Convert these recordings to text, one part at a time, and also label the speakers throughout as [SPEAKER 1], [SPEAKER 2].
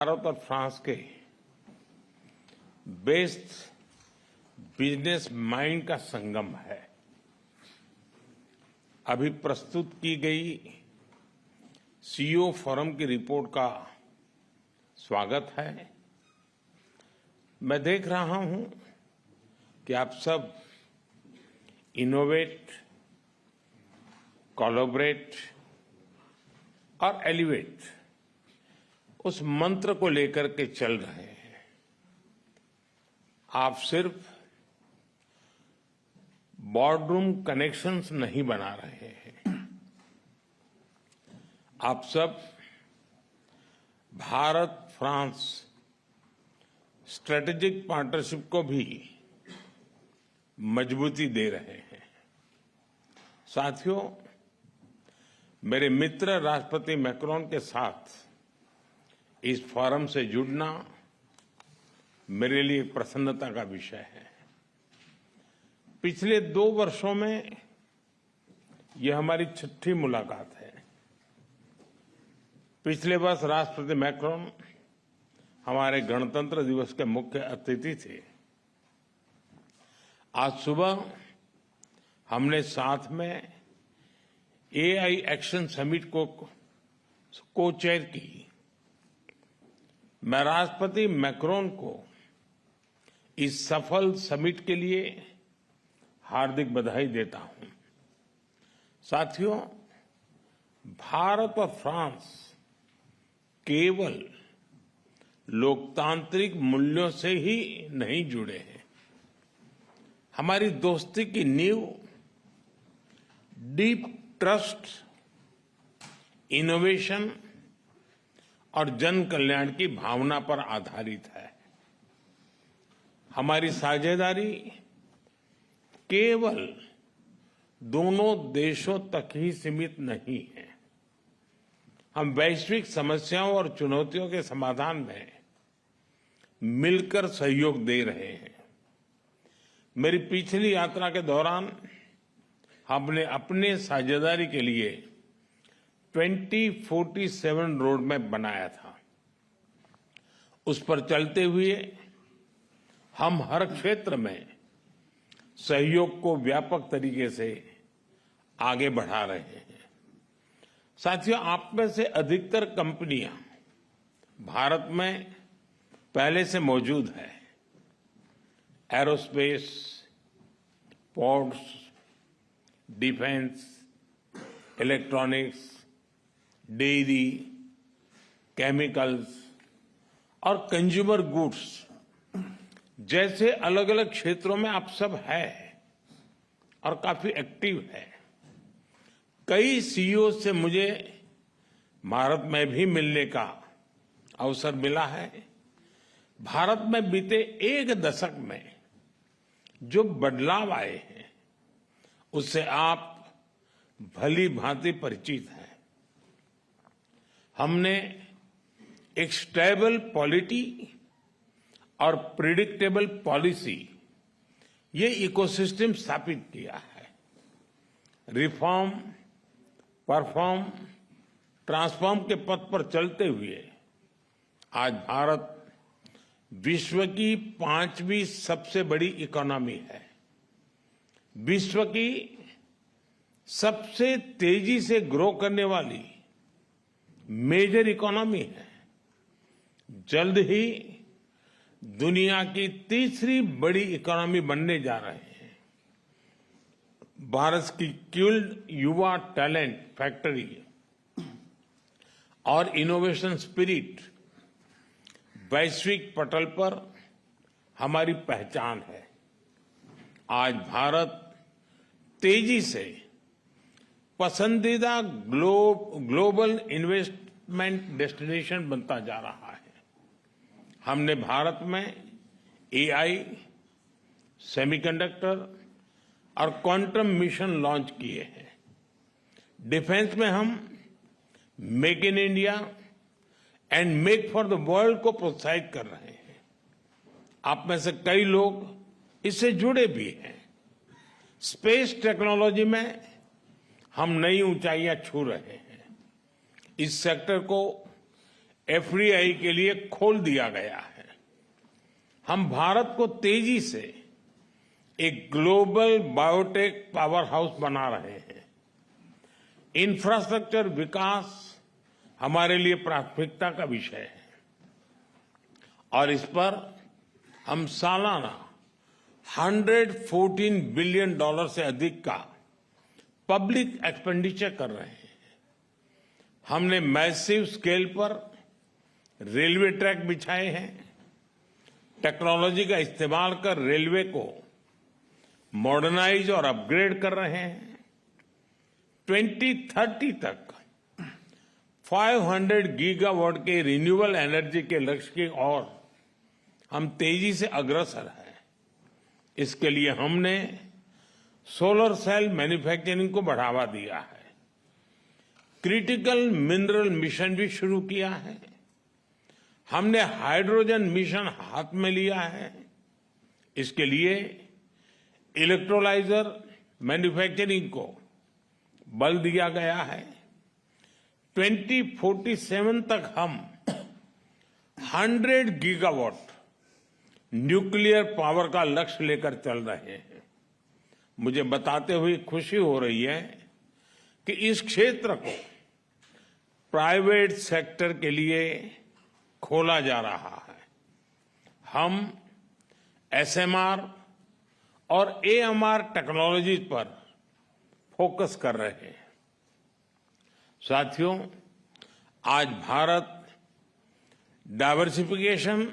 [SPEAKER 1] भारत और फ्रांस के best business mind का संगम है। अभी प्रस्तुत की गई सीईओ फोरम की रिपोर्ट का स्वागत है। मैं देख रहा हूं कि आप सब इनोवेट, कोलैबोरेट और एलिवेट उस मंत्र को लेकर के चल रहे हैं। आप सिर्फ बोर्डरूम कनेक्शंस नहीं बना रहे हैं, आप सब भारत फ्रांस स्ट्रेटेजिक पार्टनरशिप को भी मजबूती दे रहे हैं। साथियों, मेरे मित्र राष्ट्रपति मैक्रोन के साथ इस फोरम से जुड़ना मेरे लिए प्रसन्नता का विषय है। पिछले 2 वर्षों में यह हमारी 6ठी मुलाकात है। पिछले वर्ष राष्ट्रपति मैक्रोन हमारे गणतंत्र दिवस के मुख्य अतिथि थे। आज सुबह हमने साथ में एआई एक्शन समिट को चेयर की। मैं राष्ट्रपति मैक्रोन को इस सफल समिट के लिए हार्दिक बधाई देता हूं। साथियों, भारत और फ्रांस केवल लोकतांत्रिक मूल्यों से ही नहीं जुड़े हैं। हमारी दोस्ती की नींव डीप ट्रस्ट, इनोवेशन और जन कल्याण की भावना पर आधारित है। हमारी साझेदारी केवल दोनों देशों तक ही सीमित नहीं है। हम वैश्विक समस्याओं और चुनौतियों के समाधान में मिलकर सहयोग दे रहे हैं। मेरी पिछली यात्रा के दौरान हमने अपने साझेदारी के लिए 2047 रोड मैप बनाया था। उस पर चलते हुए हम हर क्षेत्र में सहयोग को व्यापक तरीके से आगे बढ़ा रहे हैं। साथियों, आप में से अधिकतर कंपनियां भारत में पहले से मौजूद है। Aerospace, ports, defence, electronics, dairy, chemicals और कंज्यूमर गुड्स जैसे अलग अलग क्षेत्रों में आप सब हैं और काफी एक्टिव है। कई सीईओ से मुझे भारत में भी मिलने का अवसर मिला है। भारत में बीते 1 दशक में जो बदलाव आए हैं उससे आप भली भांति परिचित हैं। हमने एक स्टेबल पॉलिटी और प्रिडिक्टेबल पॉलिसी, ये इकोसिस्टम स्थापित किया है। रिफॉर्म, परफॉर्म, ट्रांसफॉर्म के पथ पर चलते हुए आज भारत विश्व की 5वीं सबसे बड़ी इकोनॉमी है। विश्व की सबसे तेजी से ग्रो करने वाली मेजर इकोनॉमी है। जल्द ही दुनिया की 3री बड़ी इकोनॉमी बनने जा रहे हैं। भारत की स्किल्ड युवा टैलेंट फैक्ट्री और इनोवेशन स्पिरिट वैश्विक पटल पर हमारी पहचान है। आज भारत तेजी से पसंदीदा ग्लोबल इन्वेस्टमेंट डेस्टिनेशन बनता जा रहा है। हमने भारत में एआई, सेमीकंडक्टर और क्वांटम मिशन लॉन्च किए हैं। डिफेंस में हम make in India and make for the world को प्रोत्साहित कर रहे हैं। आप में से कई लोग इससे जुड़े भी हैं। स्पेस टेक्नोलॉजी में हम नई ऊंचाइयां छू रहे हैं। इस सेक्टर को एफडीआई के लिए खोल दिया गया है। हम भारत को तेजी से एक ग्लोबल बायोटेक पावर हाउस बना रहे हैं। इंफ्रास्ट्रक्चर विकास हमारे लिए प्राथमिकता का विषय है और इस पर हम सालाना $114 बिलियन से अधिक का पब्लिक एक्सपेंडिचर कर रहे हैं। हमने मैसिव स्केल पर रेलवे ट्रैक बिछाए हैं। टेक्नोलॉजी का इस्तेमाल कर रेलवे को मॉडर्नाइज और अपग्रेड कर रहे हैं। 2030 तक 500 गीगावाट के रिन्यूएबल एनर्जी के लक्ष्य की ओर हम तेजी से अग्रसर हैं। इसके लिए हमने सोलर सेल मैन्युफैक्चरिंग को बढ़ावा दिया है। क्रिटिकल मिनरल मिशन भी शुरू किया है। हमने हाइड्रोजन मिशन हाथ में लिया है। इसके लिए इलेक्ट्रोलाइजर मैन्युफैक्चरिंग को बल दिया गया है। 2047 तक हम 100 गीगावाट न्यूक्लियर पावर का लक्ष्य लेकर चल रहे हैं। मुझे बताते हुए खुशी हो रही है कि इस क्षेत्र को प्राइवेट सेक्टर के लिए खोला जा रहा है। हम एसएमआर और एएमआर टेक्नोलॉजी पर फोकस कर रहे हैं। साथियों, आज भारत डाइवर्सिफिकेशन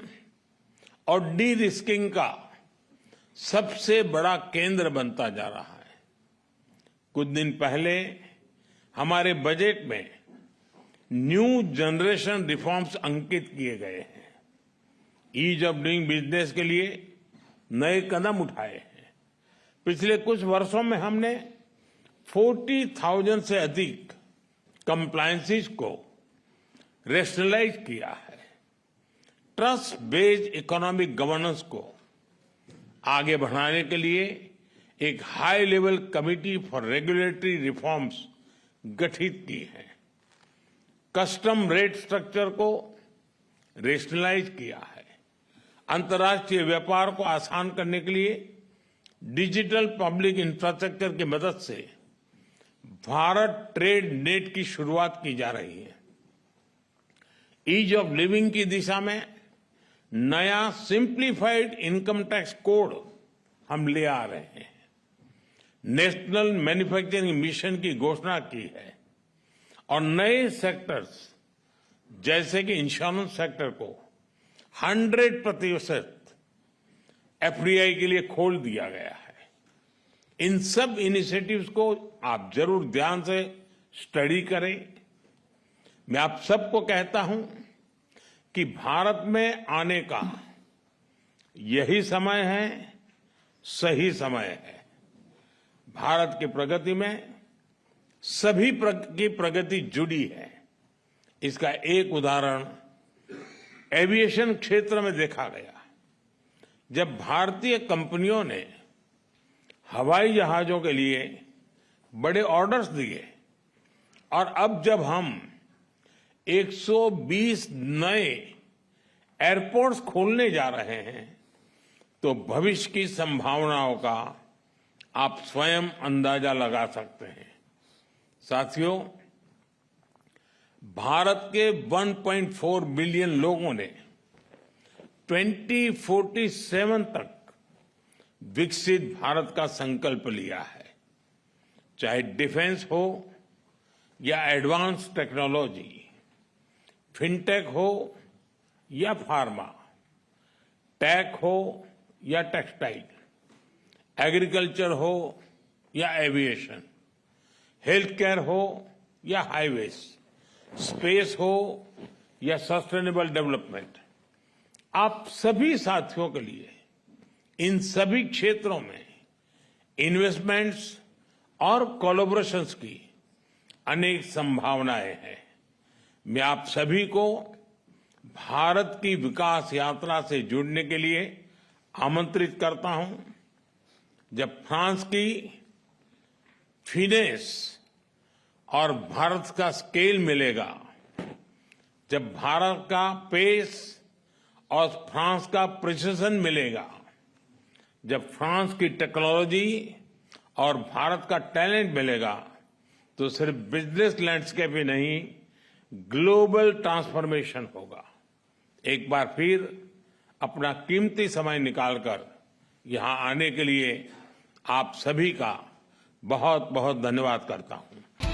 [SPEAKER 1] और डी रिस्किंग का सबसे बड़ा केंद्र बनता जा रहा है। कुछ दिन पहले हमारे बजट में न्यू जनरेशन रिफॉर्म्स अंकित किए गए हैं। ईज ऑफ डूइंग बिजनेस के लिए नए कदम उठाए हैं। पिछले कुछ वर्षों में हमने 40,000 से अधिक कंप्लायंसेस को रेशनलाइज किया है। ट्रस्ट बेस्ड इकोनॉमिक गवर्नेंस को आगे बढ़ाने के लिए एक high level committee for regulatory reforms गठित की है। कस्टम रेट स्ट्रक्चर को रेशनलाइज किया है। अंतर्राष्ट्रीय व्यापार को आसान करने के लिए डिजिटल पब्लिक इंफ्रास्ट्रक्चर की मदद से भारत ट्रेड नेट की शुरुआत की जा रही है। ईज ऑफ लिविंग की दिशा में नया सिंप्लीफाइड इनकम टैक्स कोड हम ले आ रहे हैं। नेशनल मैन्युफैक्चरिंग मिशन की घोषणा की है और नए सेक्टर्स जैसे कि इंश्योरेंस सेक्टर को 100% एफडीआई के लिए खोल दिया गया है। इन सब इनिशिएटिव्स को आप जरूर ध्यान से स्टडी करें। मैं आप सबको कहता हूं कि भारत में आने का यही समय है, सही समय है। भारत की प्रगति में सभी की प्रगति जुड़ी है। इसका एक उदाहरण एविएशन क्षेत्र में देखा गया। जब भारतीय कंपनियों ने हवाई जहाजों के लिए बड़े ऑर्डर्स दिए और अब जब हम 120 नए एयरपोर्ट्स खोलने जा रहे हैं तो भविष्य की संभावनाओं का आप स्वयं अंदाजा लगा सकते हैं। साथियों, भारत के 1.4 बिलियन लोगों ने 2047 तक विकसित भारत का संकल्प लिया है। चाहे डिफेंस हो या एडवांस टेक्नोलॉजी, फिनटेक हो या फार्मा, टेक हो या टेक्सटाइल, एग्रीकल्चर हो या एविएशन, हेल्थ केयर हो या हाईवेज, स्पेस हो या सस्टेनेबल डेवलपमेंट, आप सभी साथियों के लिए इन सभी क्षेत्रों में इन्वेस्टमेंट्स और कोलैबोरेशंस की अनेक संभावनाएं हैं। मैं आप सभी को भारत की विकास यात्रा से जुड़ने के लिए आमंत्रित करता हूं। जब फ्रांस की फिनेस और भारत का स्केल मिलेगा जब भारत का पेस और फ्रांस का प्रिसिजन मिलेगा, जब फ्रांस की टेक्नोलॉजी और भारत का टैलेंट मिलेगा, तो सिर्फ बिजनेस लैंडस्केप ही नहीं, ग्लोबल ट्रांसफॉर्मेशन होगा। एक बार फिर अपना कीमती समय निकालकर यहां आने के लिए आप सभी का बहुत बहुत धन्यवाद करता हूं।